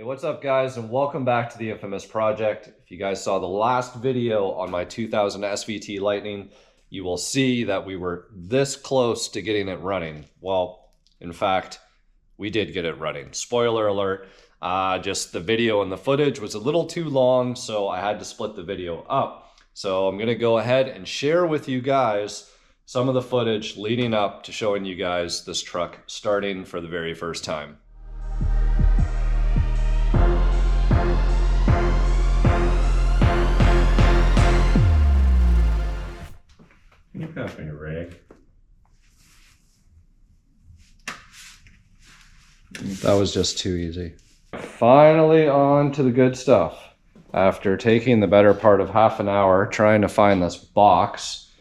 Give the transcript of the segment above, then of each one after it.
Hey, what's up guys, and welcome back to the infamous project. If you guys saw the last video on my 2000 SVT Lightning, you will see that we were this close to getting it running. Well, in fact, we did get it running. Spoiler alert, just the video and the footage was a little too long, so I had to split the video up. So I'm gonna go ahead and share with you guys some of the footage leading up to showing you guys this truck starting for the very first time. Can you pass me a rag? That was just too easy. Finally on to the good stuff. After taking the better part of half an hour trying to find this box,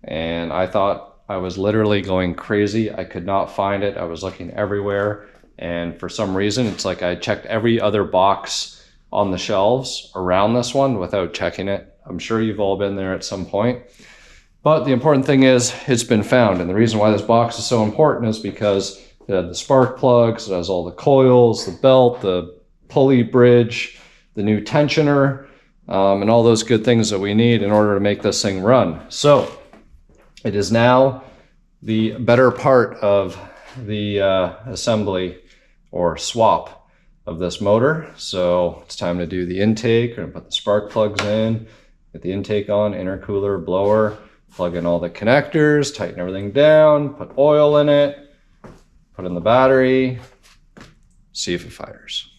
and I thought I was literally going crazy. I could not find it. I was looking everywhere, and for some reason it's like I checked every other box on the shelves around this one without checking it. I'm sure you've all been there at some point. But the important thing is it's been found, and the reason why this box is so important is because it had the spark plugs, it has all the coils, the belt, the pulley bridge, the new tensioner, and all those good things that we need in order to make this thing run. So it is now the better part of the assembly or swap of this motor. So it's time to do the intake. We're gonna put the spark plugs in, get the intake on, intercooler, blower, plug in all the connectors, tighten everything down, put oil in it, put in the battery, see if it fires.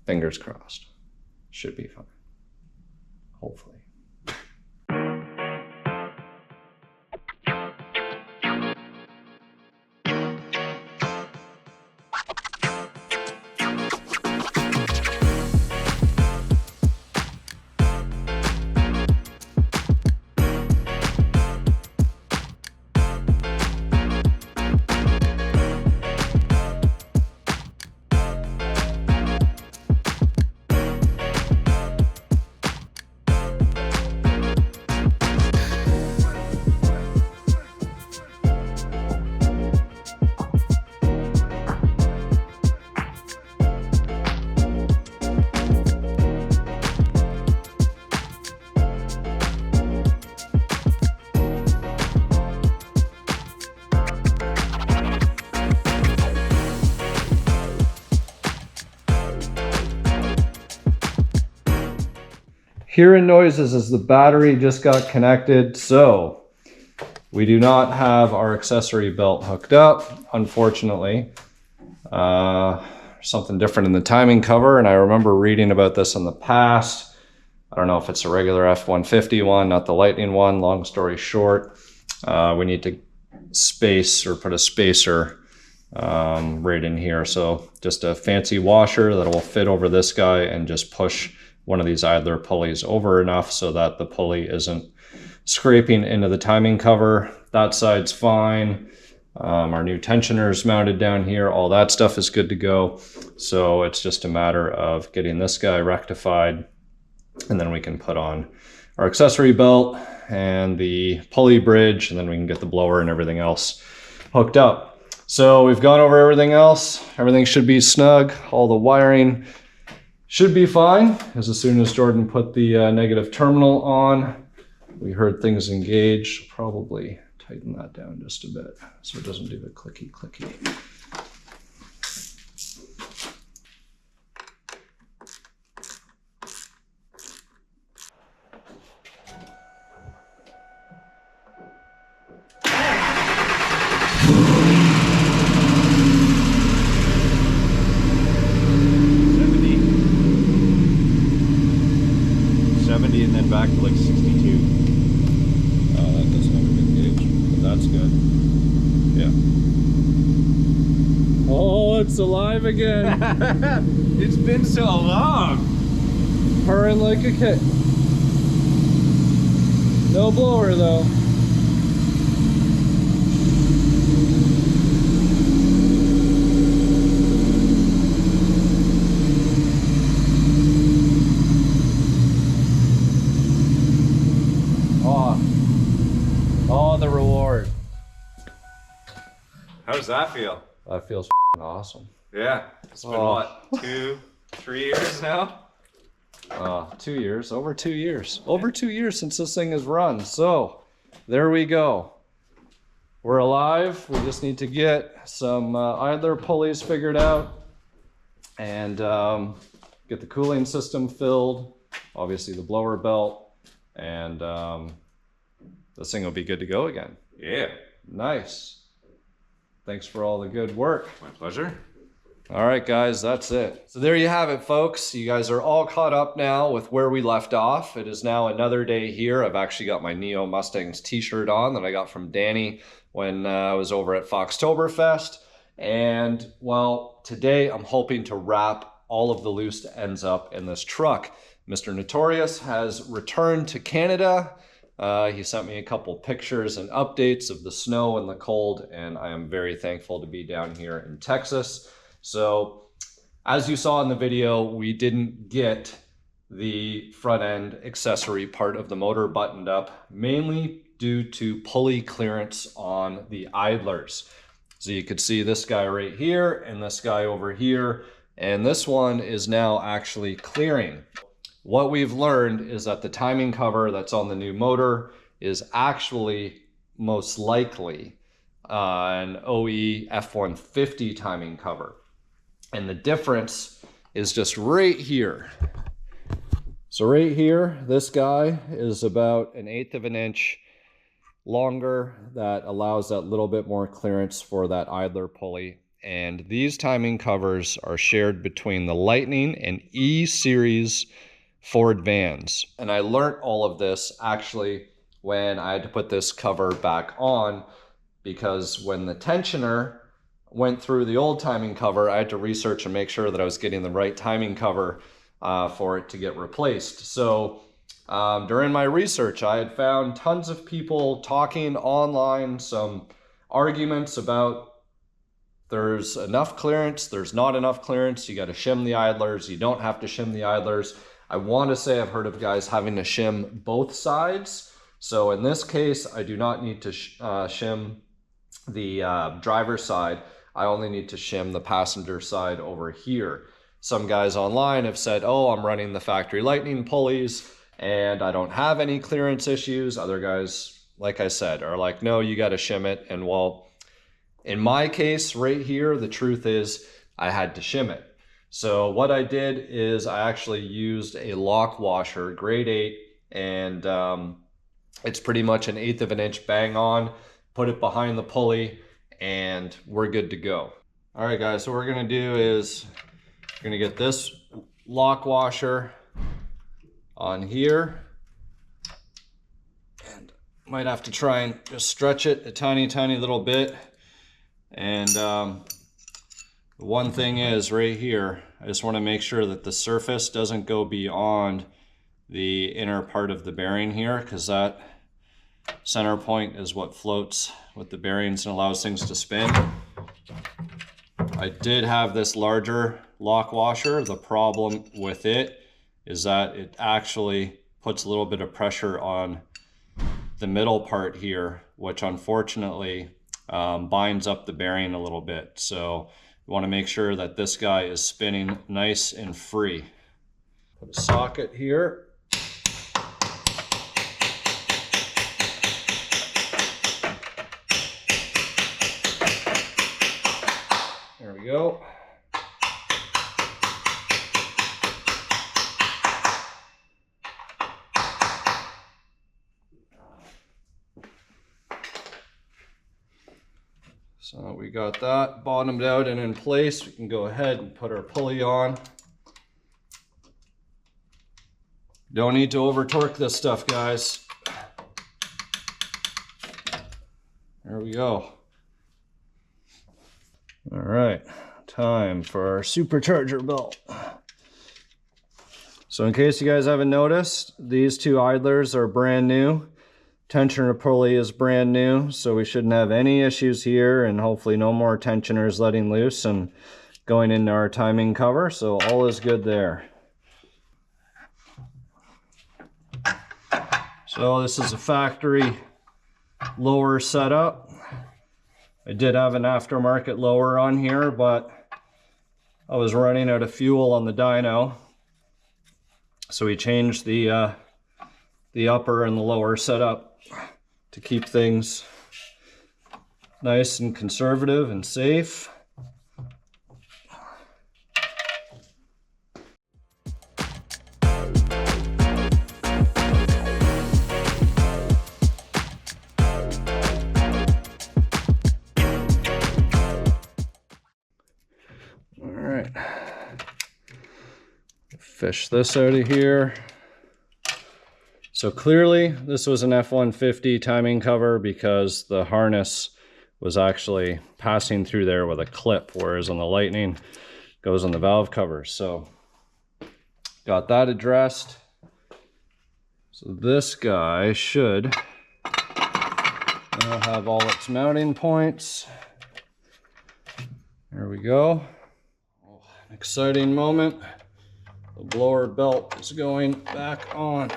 Fingers crossed. Should be fine. Hopefully. Hearing noises as the battery just got connected, so we do not have our accessory belt hooked up, unfortunately. Something different in the timing cover, and I remember reading about this in the past. I don't know if it's a regular F-150 one, not the Lightning one. Long story short, we need to space or put a spacer right in here. So just a fancy washer that will fit over this guy and just push one of these idler pulleys over enough so that the pulley isn't scraping into the timing cover. That side's fine. Our new tensioner's mounted down here. All that stuff is good to go. So it's just a matter of getting this guy rectified, and then we can put on our accessory belt and the pulley bridge, and then we can get the blower and everything else hooked up. So we've gone over everything else. Everything should be snug. All the wiring should be fine, as soon as Jordan put the negative terminal on, we heard things engage. Probably tighten that down just a bit so it doesn't do the clicky clicky. And then back to like 62. Oh, that doesn't have a good gauge, but that's good. Yeah. Oh, it's alive again. It's been so long. Purring like a kid. No blower though. Oh, the reward. How does that feel? That feels awesome. Yeah. It's been what, 2-3 years now? 2 years, over 2 years. Over 2 years since this thing has run. So there we go. We're alive. We just need to get some idler pulleys figured out and get the cooling system filled, obviously the blower belt, and this thing will be good to go again. Yeah. Nice. Thanks for all the good work. My pleasure. All right, guys, that's it. So there you have it, folks. You guys are all caught up now with where we left off. It is now another day here. I've actually got my Neo Mustangs t-shirt on that I got from Danny when I was over at Foxtoberfest. And well, today I'm hoping to wrap all of the loose ends up in this truck. Mr. Notorious has returned to Canada. He sent me a couple pictures and updates of the snow and the cold, and I am very thankful to be down here in Texas. So as you saw in the video, we didn't get the front end accessory part of the motor buttoned up, mainly due to pulley clearance on the idlers. So you could see this guy right here and this guy over here, and this one is now actually clearing. What we've learned is that the timing cover that's on the new motor is actually most likely an OE F-150 timing cover. And the difference is just right here. So right here, this guy is about 1/8 of an inch longer. That allows that little bit more clearance for that idler pulley. And these timing covers are shared between the Lightning and E-Series Ford vans. And I learned all of this actually when I had to put this cover back on, because when the tensioner went through the old timing cover, I had to research and make sure that I was getting the right timing cover for it to get replaced. So during my research, I had found tons of people talking online, some arguments about there's enough clearance, there's not enough clearance, you got to shim the idlers, you don't have to shim the idlers. I want to say I've heard of guys having to shim both sides. So in this case, I do not need to shim the driver's side. I only need to shim the passenger side over here. Some guys online have said, oh, I'm running the factory Lightning pulleys and I don't have any clearance issues. Other guys, like I said, are like, no, you got to shim it. And well, in my case right here, the truth is I had to shim it. So what I did is I actually used a lock washer, grade 8, and it's pretty much 1/8 of an inch bang on, put it behind the pulley, and we're good to go. All right, guys, so what we're gonna do is we're gonna get this lock washer on here, and might have to try and just stretch it a tiny little bit. And the one thing is right here, I just want to make sure that the surface doesn't go beyond the inner part of the bearing here, because that center point is what floats with the bearings and allows things to spin. I did have this larger lock washer. The problem with it is that it actually puts a little bit of pressure on the middle part here, which unfortunately binds up the bearing a little bit. So we want to make sure that this guy is spinning nice and free. Put a socket here. There we go. So we got that bottomed out and in place. We can go ahead and put our pulley on. Don't need to over torque this stuff, guys. There we go. All right, time for our supercharger belt. So in case you guys haven't noticed, these two idlers are brand new. Tensioner pulley is brand new, so we shouldn't have any issues here, and hopefully no more tensioners letting loose and going into our timing cover, so all is good there. So this is a factory lower setup. I did have an aftermarket lower on here, but I was running out of fuel on the dyno, so we changed the upper and the lower setup to keep things nice and conservative and safe. Fish this out of here. So clearly this was an F-150 timing cover because the harness was actually passing through there with a clip, whereas on the Lightning it goes on the valve cover. So got that addressed. So this guy should now have all its mounting points. There we go. Oh, an exciting moment. The blower belt is going back on.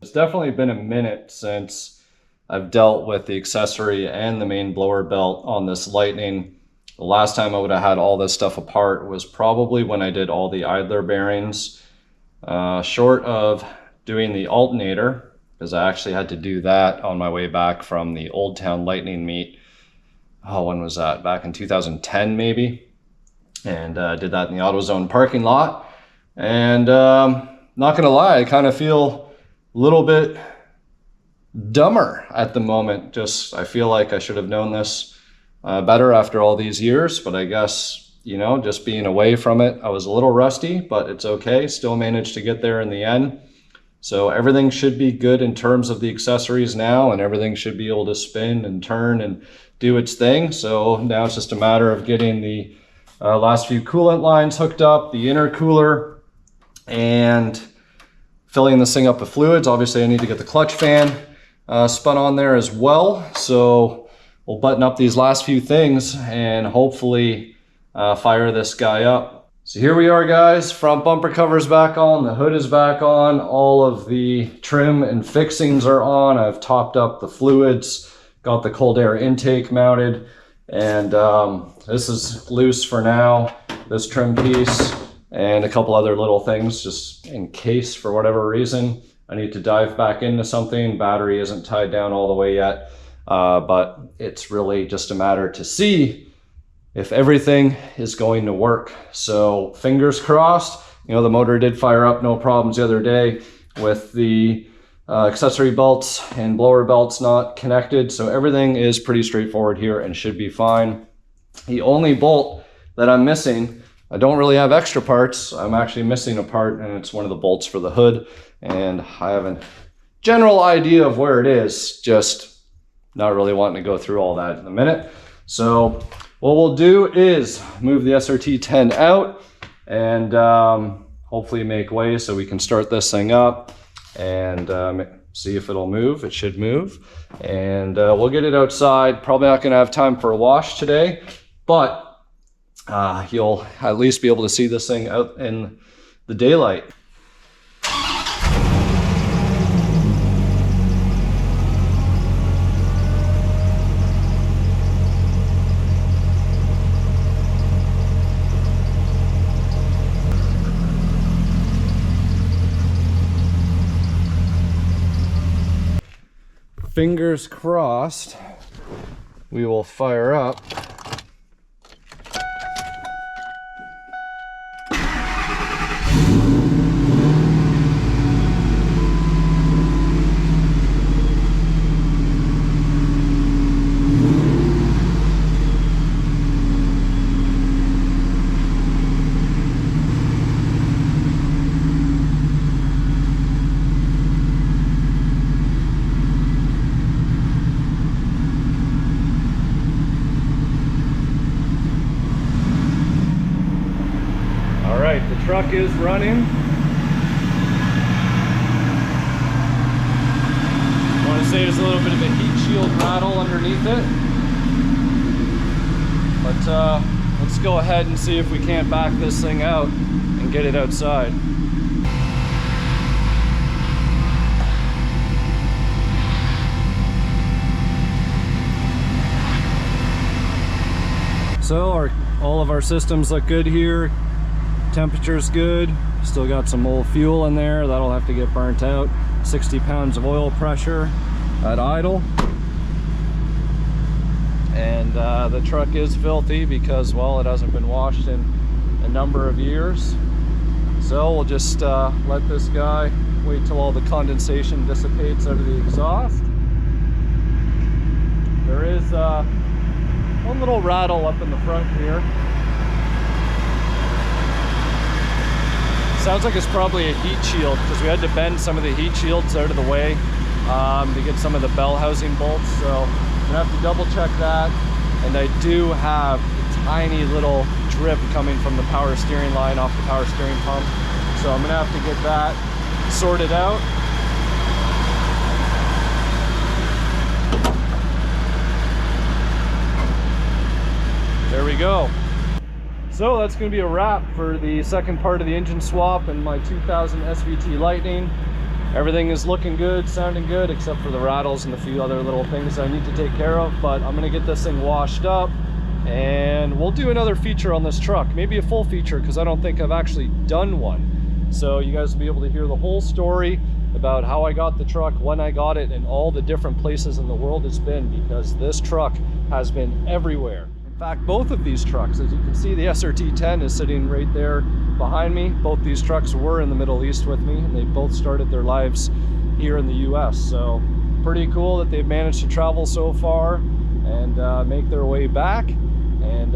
It's definitely been a minute since I've dealt with the accessory and the main blower belt on this Lightning. The last time I would have had all this stuff apart was probably when I did all the idler bearings, short of doing the alternator, because I actually had to do that on my way back from the Old Town Lightning meet. Oh, when was that? Back in 2010 maybe. And did that in the AutoZone parking lot. And not gonna lie, I kind of feel a little bit dumber at the moment. Just, I feel like I should have known this better after all these years, but I guess, you know, just being away from it, I was a little rusty, but it's okay. Still managed to get there in the end. So everything should be good in terms of the accessories now, and everything should be able to spin and turn and do its thing. So now it's just a matter of getting the last few coolant lines hooked up, the intercooler, and filling this thing up with fluids. Obviously I need to get the clutch fan spun on there as well. So we'll button up these last few things and hopefully fire this guy up. So here we are, guys. Front bumper cover's back on, the hood is back on, all of the trim and fixings are on. I've topped up the fluids, got the cold air intake mounted, and this is loose for now, this trim piece, and a couple other little things just in case for whatever reason I need to dive back into something. Battery isn't tied down all the way yet, but it's really just a matter to see if everything is going to work. So fingers crossed. You know, the motor did fire up no problems the other day with the accessory belts and blower belts not connected. So everything is pretty straightforward here and should be fine. The only bolt that I'm missing, I don't really have extra parts. I'm actually missing a part, and it's one of the bolts for the hood. And I have a general idea of where it is, just not really wanting to go through all that in a minute. So what we'll do is move the SRT10 out and hopefully make way so we can start this thing up and see if it'll move. It should move. And we'll get it outside. Probably not gonna have time for a wash today, but you'll at least be able to see this thing out in the daylight. Fingers crossed, we will fire up. The truck is running. I want to say there's a little bit of a heat shield rattle underneath it. But let's go ahead and see if we can't back this thing out and get it outside. So all of our systems look good here. Temperature's good. Still got some old fuel in there. That'll have to get burnt out. 60 pounds of oil pressure at idle. And the truck is filthy because, well, it hasn't been washed in a number of years. So we'll just let this guy wait till all the condensation dissipates out of the exhaust. There is one little rattle up in the front here. Sounds like it's probably a heat shield because we had to bend some of the heat shields out of the way to get some of the bell housing bolts. So I'm gonna have to double check that. And I do have a tiny little drip coming from the power steering line off the power steering pump. So I'm gonna have to get that sorted out. There we go. So that's going to be a wrap for the second part of the engine swap in my 2000 SVT Lightning. Everything is looking good, sounding good, except for the rattles and a few other little things I need to take care of. But I'm going to get this thing washed up and we'll do another feature on this truck. Maybe a full feature because I don't think I've actually done one. So you guys will be able to hear the whole story about how I got the truck, when I got it, and all the different places in the world it's been, because this truck has been everywhere. In fact, both of these trucks, as you can see, the SRT10 is sitting right there behind me. Both these trucks were in the Middle East with me, and they both started their lives here in the US. So pretty cool that they've managed to travel so far and make their way back. And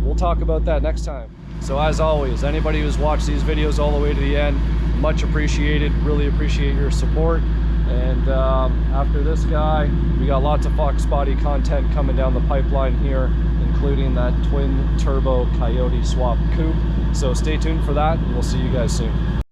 we'll talk about that next time. So as always, anybody who's watched these videos all the way to the end, much appreciated. Really appreciate your support. And after this guy, we got lots of Fox Body content coming down the pipeline here, including that twin turbo Coyote swap coupe. So stay tuned for that, and we'll see you guys soon.